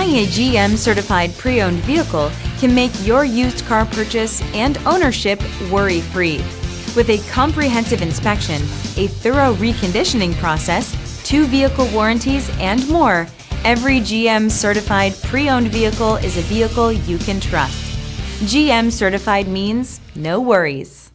Buying a GM-certified pre-owned vehicle can make your used car purchase and ownership worry-free. With a comprehensive inspection, a thorough reconditioning process, 2 vehicle warranties, and more, every GM-certified pre-owned vehicle is a vehicle you can trust. GM-certified means no worries.